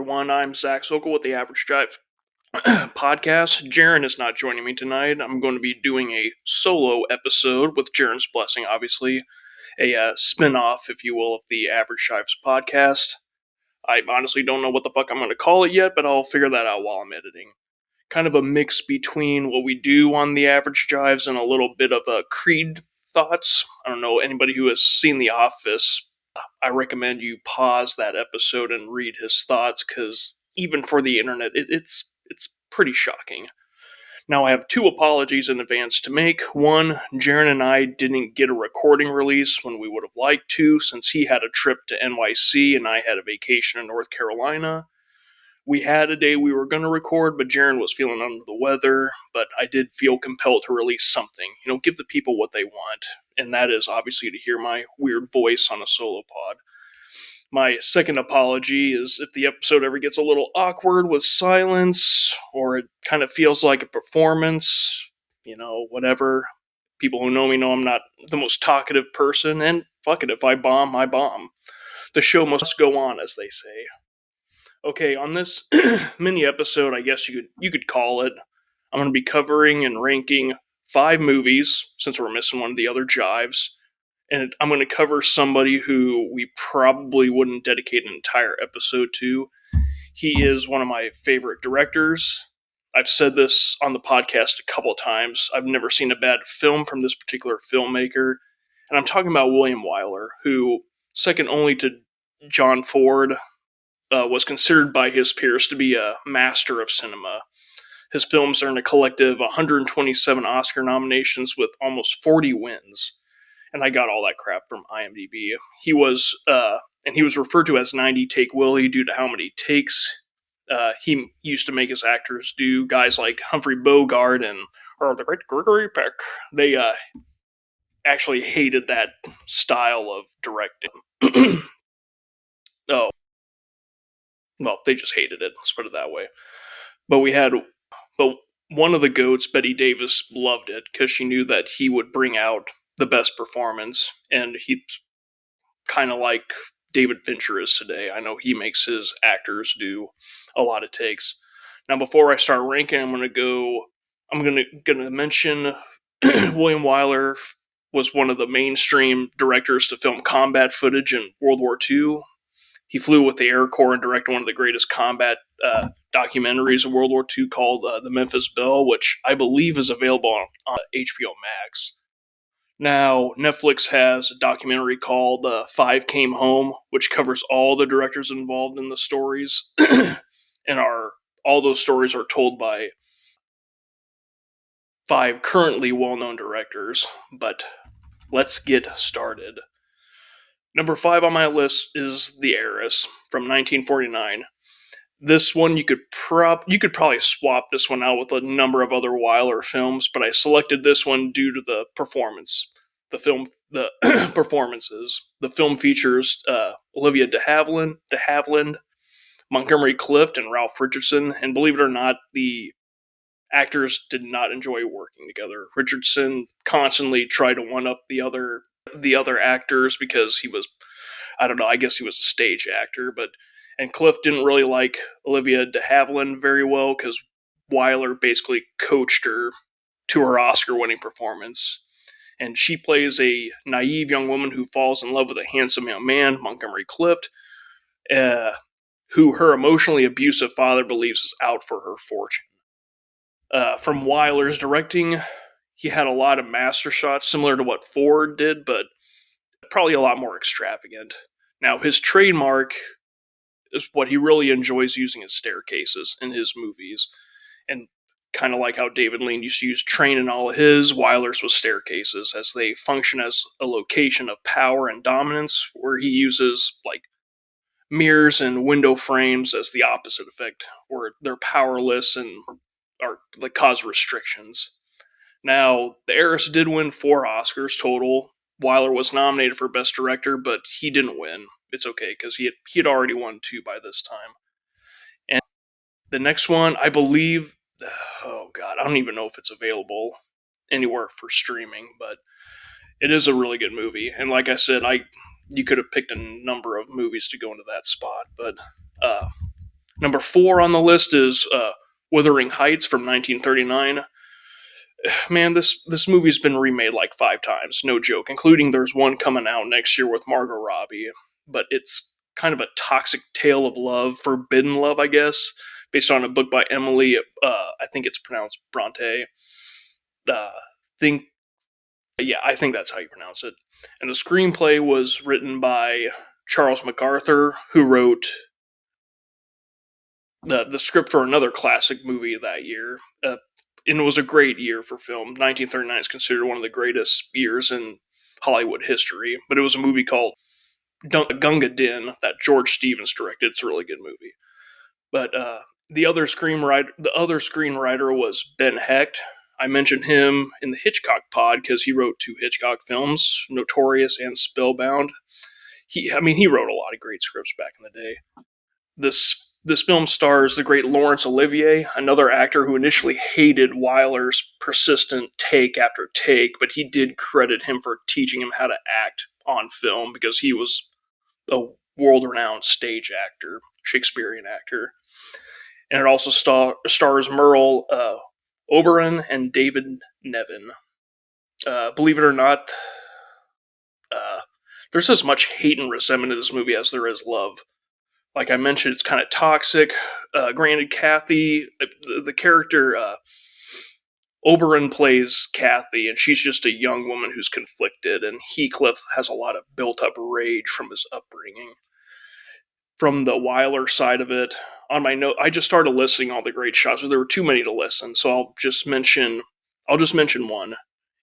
everyone. I'm Zach Zochol with the Average Jive podcast. Jaren is not joining me tonight. I'm going to be doing a solo episode with Jaren's blessing, obviously. A spin-off, if you will, of the Average Jives podcast. I honestly don't know what the fuck I'm going to call it yet, but I'll figure that out while I'm editing. Kind of a mix between what we do on the Average Jives and a little bit of Creed thoughts. I don't know, anybody who has seen The Office, I recommend you pause that episode and read his thoughts, because even for the internet, it's pretty shocking. Now, I have two apologies in advance to make. One, Jaren and I didn't get a recording release when we would have liked to, since he had a trip to NYC and I had a vacation in North Carolina. We had a day we were going to record, but Jaren was feeling under the weather, but I did feel compelled to release something. Give the people what they want, and that is obviously to hear my weird voice on a solo pod. My second apology is if the episode ever gets a little awkward with silence, or it kind of feels like a performance, whatever. People who know me know I'm not the most talkative person, and fuck it, if I bomb, I bomb. The show must go on, as they say. Okay, on this mini episode, I guess you could call it, I'm going to be covering and ranking 5 movies, since we're missing one of the other Jives. And I'm going to cover somebody who we probably wouldn't dedicate an entire episode to. He is one of my favorite directors. I've said this on the podcast a couple times. I've never seen a bad film from this particular filmmaker. And I'm talking about William Wyler, who, second only to John Ford, was considered by his peers to be a master of cinema. His films earned a collective 127 Oscar nominations with almost 40 wins. And I got all that crap from IMDb. He was referred to as 90 Take Willie due to how many takes he used to make his actors do. Guys like Humphrey Bogart or the great Gregory Peck, they actually hated that style of directing. Oh, well, they just hated it. Let's put it that way. But one of the GOATs, Betty Davis, loved it because she knew that he would bring out the best performance, and he's kind of like David Fincher is today. I know he makes his actors do a lot of takes. Now, before I start ranking, I'm gonna mention William Wyler was one of the mainstream directors to film combat footage in World War II. He flew with the Air Corps and directed one of the greatest combat documentaries of World War II called The Memphis Belle, which I believe is available on HBO Max. Now, Netflix has a documentary called Five Came Home, which covers all the directors involved in the stories, and all those stories are told by 5 currently well-known directors. But let's get started. Number 5 on my list is The Heiress from 1949. This one, you could probably swap this one out with a number of other Wyler films, but I selected this one due to the performance. The performances. The film features Olivia de Havilland, Montgomery Clift, and Ralph Richardson, and believe it or not, the actors did not enjoy working together. Richardson constantly tried to one-up the other actors because he was, I don't know, I guess he was a stage actor, and Clift didn't really like Olivia de Havilland very well because Wyler basically coached her to her Oscar-winning performance. And she plays a naive young woman who falls in love with a handsome young man, Montgomery Clift, who her emotionally abusive father believes is out for her fortune. From Wyler's directing, he had a lot of master shots similar to what Ford did, but probably a lot more extravagant. Now, his trademark is what he really enjoys using as staircases in his movies. And kind of like how David Lean used to use train in all of his, Wyler's was staircases, as they function as a location of power and dominance, where he uses like mirrors and window frames as the opposite effect, where they're powerless and are like cause restrictions. Now, The Heiress did win 4 Oscars total. Wyler was nominated for Best Director, but he didn't win. It's okay, because he had already won 2 by this time. And the next one, I believe, oh god, I don't even know if it's available anywhere for streaming, but it is a really good movie. And like I said, you could have picked a number of movies to go into that spot, but Number 4 on the list is Wuthering Heights from 1939. Man, this movie's been remade like 5 times, no joke, including there's one coming out next year with Margot Robbie. But it's kind of a toxic tale of love, forbidden love, I guess, based on a book by Emily, I think it's pronounced Bronte. Uh, think, yeah, I think that's how you pronounce it. And the screenplay was written by Charles MacArthur, who wrote the script for another classic movie that year. And it was a great year for film. 1939 is considered one of the greatest years in Hollywood history. But it was a movie called Gunga Din that George Stevens directed. It's a really good movie. But the other screenwriter was Ben Hecht. I mentioned him in the Hitchcock pod because he wrote 2 Hitchcock films, Notorious and Spellbound. He wrote a lot of great scripts back in the day. This film stars the great Laurence Olivier, another actor who initially hated Wyler's persistent take after take, but he did credit him for teaching him how to act on film because he was a world-renowned stage actor, Shakespearean actor. And it also stars Merle Oberon and David Nevin. Believe it or not, there's as much hate and resentment in this movie as there is love. Like I mentioned, it's kind of toxic. Granted, Kathy, the character Oberon plays Kathy, and she's just a young woman who's conflicted, and Heathcliff has a lot of built-up rage from his upbringing. From the Wyler side of it, on my note, I just started listing all the great shots, but there were too many to listen, so I'll just mention one.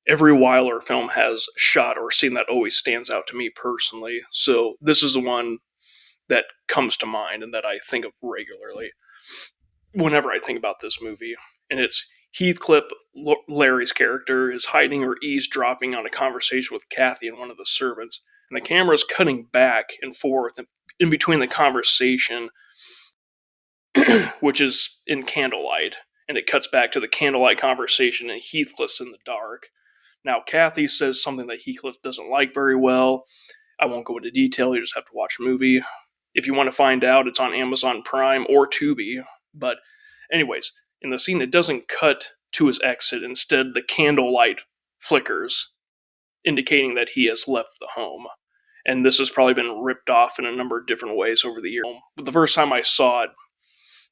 Every Wyler film has a shot or scene that always stands out to me personally, so this is the one that comes to mind and that I think of regularly whenever I think about this movie. And it's Heathcliff, Larry's character, is hiding or eavesdropping on a conversation with Kathy and one of the servants. And the camera is cutting back and forth in between the conversation, which is in candlelight. And it cuts back to the candlelight conversation and Heathcliff's in the dark. Now, Kathy says something that Heathcliff doesn't like very well. I won't go into detail, you just have to watch the movie. If you want to find out, it's on Amazon Prime or Tubi. But anyways, in the scene, it doesn't cut to his exit. Instead, the candlelight flickers, indicating that he has left the home. And this has probably been ripped off in a number of different ways over the years. But the first time I saw it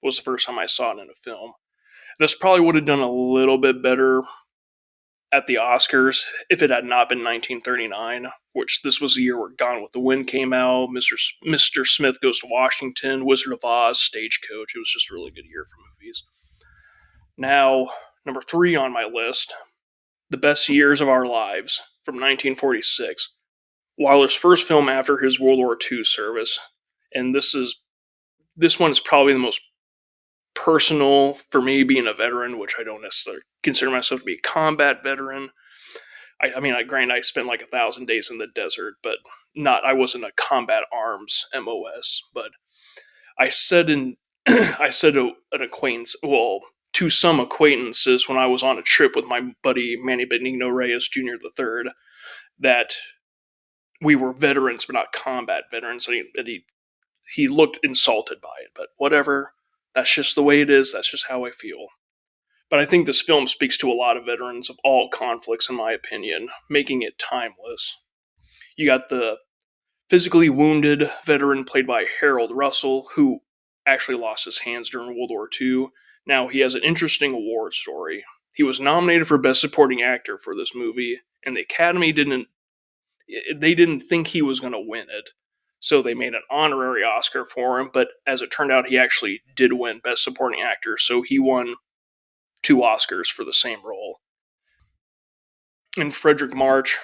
was the first time I saw it in a film. This probably would have done a little bit better at the Oscars if it had not been 1939, which this was the year where Gone with the Wind came out, Mr. Smith Goes to Washington, Wizard of Oz, Stagecoach. It was just a really good year for movies. Now, number 3 on my list, The Best Years of Our Lives from 1946. Wyler's first film after his World War II service. And this one is probably the most personal for me, being a veteran, which I don't necessarily consider myself to be a combat veteran. Granted, I spent like 1,000 days in the desert, but I wasn't a combat arms MOS. But I said to an acquaintance, to some acquaintances when I was on a trip with my buddy Manny Benigno Reyes Jr. III, that we were veterans, but not combat veterans. And he looked insulted by it, but whatever. That's just the way it is. That's just how I feel. But I think this film speaks to a lot of veterans of all conflicts, in my opinion, making it timeless. You got the physically wounded veteran played by Harold Russell, who actually lost his hands during World War II. Now, he has an interesting award story. He was nominated for Best Supporting Actor for this movie, and the Academy didn't think he was going to win it. So they made an honorary Oscar for him, but as it turned out, he actually did win Best Supporting Actor, so he won 2 Oscars for the same role. And Frederick March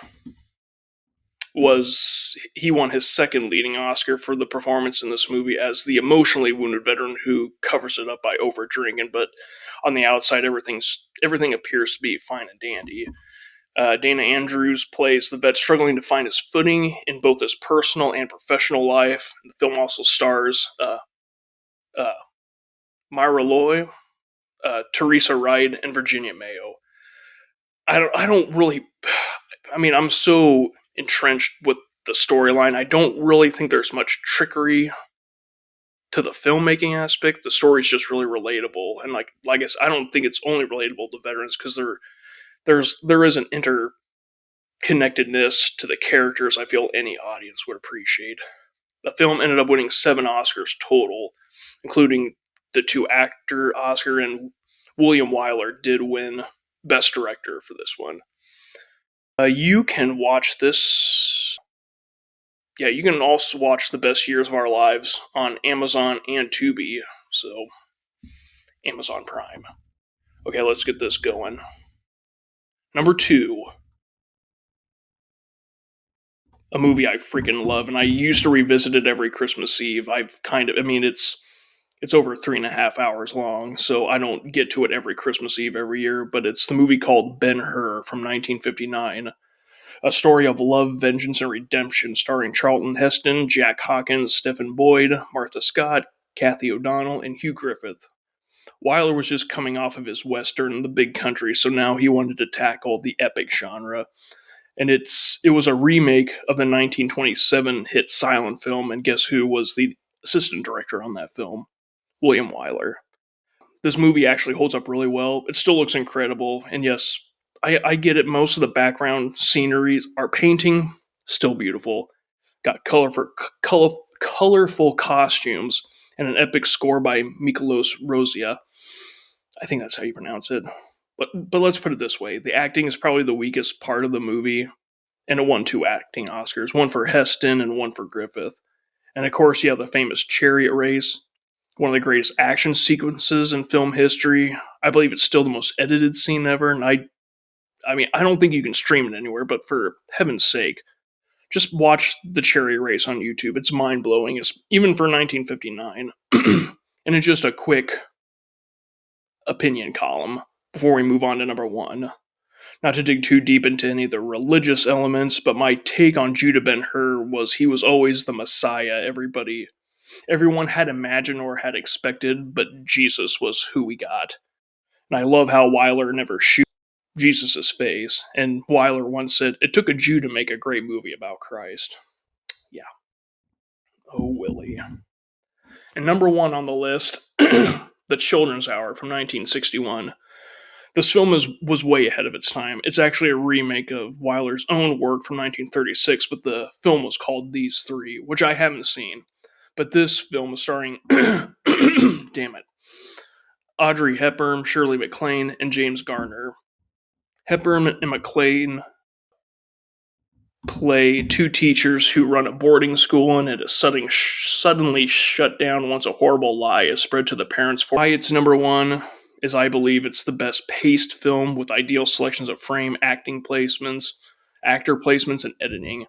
won his second leading Oscar for the performance in this movie as the emotionally wounded veteran who covers it up by overdrinking, but on the outside, everything appears to be fine and dandy. Dana Andrews plays the vet struggling to find his footing in both his personal and professional life. The film also stars Myra Loy, Teresa Wright, and Virginia Mayo. I'm so entrenched with the storyline. I don't really think there's much trickery to the filmmaking aspect, the story's just really relatable. And like I guess I don't think it's only relatable to veterans because there is an interconnectedness to the characters I feel any audience would appreciate. The film ended up winning 7 Oscars total, including the 2 actor Oscar, and William Wyler did win Best Director for this one. You can watch this. Yeah, you can also watch The Best Years of Our Lives on Amazon and Tubi, so Amazon Prime. Okay, let's get this going. Number 2, a movie I freaking love, and I used to revisit it every Christmas Eve. It's over 3.5 hours long, so I don't get to it every Christmas Eve every year, but it's the movie called Ben-Hur from 1959. A story of love, vengeance, and redemption, starring Charlton Heston, Jack Hawkins, Stephen Boyd, Martha Scott, Kathy O'Donnell, and Hugh Griffith. Wyler was just coming off of his Western, The Big Country, so now he wanted to tackle the epic genre. And it was a remake of the 1927 hit silent film, and guess who was the assistant director on that film? William Wyler. This movie actually holds up really well. It still looks incredible, and yes, I get it. Most of the background sceneries are painting, still beautiful. Got colorful costumes and an epic score by Miklos Rozia. I think that's how you pronounce it. But let's put it this way: the acting is probably the weakest part of the movie, and it won 2 acting Oscars, one for Heston and one for Griffith. And of course, you have the famous chariot race, one of the greatest action sequences in film history. I believe it's still the most edited scene ever, and I don't think you can stream it anywhere, but for heaven's sake, just watch the chariot race on YouTube. It's mind-blowing, even for 1959. And it's just a quick opinion column before we move on to number 1. Not to dig too deep into any of the religious elements, but my take on Judah Ben-Hur was he was always the Messiah everyone had imagined or had expected, but Jesus was who we got. And I love how Wyler never shoots Jesus' face, and Wyler once said, "It took a Jew to make a great movie about Christ." Yeah. Oh, Willie. And number 1 on the list, The Children's Hour from 1961. This film was way ahead of its time. It's actually a remake of Wyler's own work from 1936, but the film was called These Three, which I haven't seen. But this film is starring, damn it, Audrey Hepburn, Shirley MacLaine, and James Garner. Hepburn and MacLaine play 2 teachers who run a boarding school, and it is suddenly shut down once a horrible lie is spread to the parents. Why it's number 1 is I believe it's the best paced film with ideal selections of frame, acting placements, actor placements, and editing.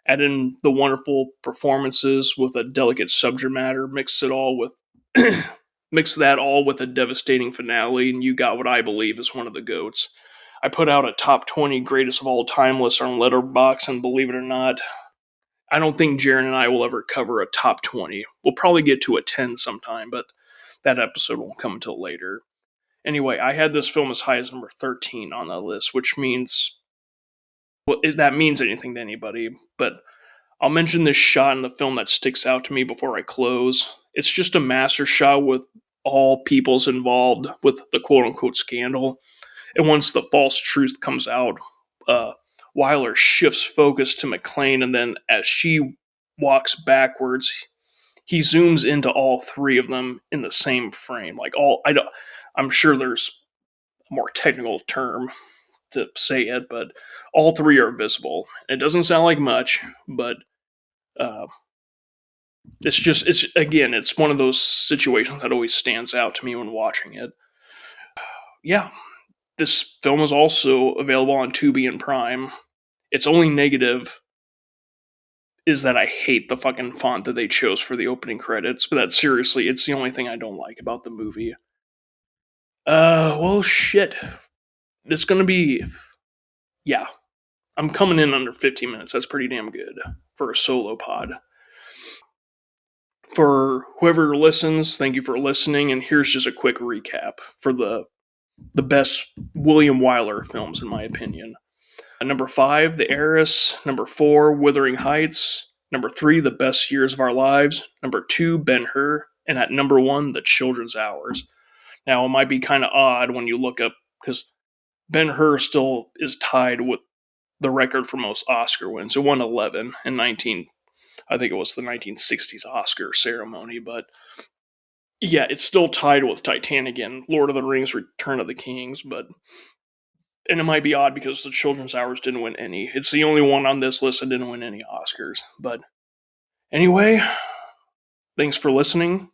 Add in the wonderful performances with a delicate subject matter, mix that all with a devastating finale, and you got what I believe is one of the GOATs. I put out a top 20 greatest of all time list on Letterboxd, and believe it or not, I don't think Jaron and I will ever cover a top 20. We'll probably get to a 10 sometime, but that episode won't come until later. Anyway, I had this film as high as number 13 on that list, which means, well, if that means anything to anybody, but I'll mention this shot in the film that sticks out to me before I close. It's just a master shot with all peoples involved with the quote-unquote scandal. And once the false truth comes out, Wyler shifts focus to MacLaine, and then as she walks backwards, he zooms into all 3 of them in the same frame. I'm sure there's a more technical term to say it, but all 3 are visible. It doesn't sound like much, but it's one of those situations that always stands out to me when watching it. Yeah, this film is also available on Tubi and Prime. Its only negative is that I hate the fucking font that they chose for the opening credits, but that's seriously, it's the only thing I don't like about the movie. Well, shit. It's gonna be, yeah. I'm coming in under 15 minutes. That's pretty damn good for a solo pod. For whoever listens, thank you for listening, and here's just a quick recap for the best William Wyler films, in my opinion. Number 5, The Heiress. Number 4, Wuthering Heights. Number 3, The Best Years of Our Lives. Number 2, Ben-Hur. And at number 1, The Children's Hours. Now, it might be kind of odd when you look up, because Ben-Hur still is tied with the record for most Oscar wins. It won 11 in I think it was the 1960s Oscar ceremony, but yeah, it's still tied with Titanic and Lord of the Rings, Return of the Kings, and it might be odd because the Children's Hours didn't win any. It's the only one on this list that didn't win any Oscars. But anyway, thanks for listening.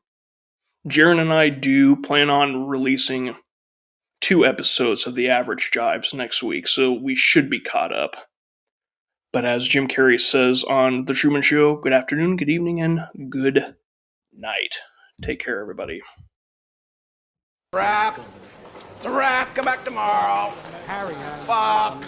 Jaron and I do plan on releasing 2 episodes of the Average Jives next week, so we should be caught up. But as Jim Carrey says on The Truman Show, good afternoon, good evening, and good night. Take care, everybody. Wrap. It's a wrap. Come back tomorrow. Harry, Fuck.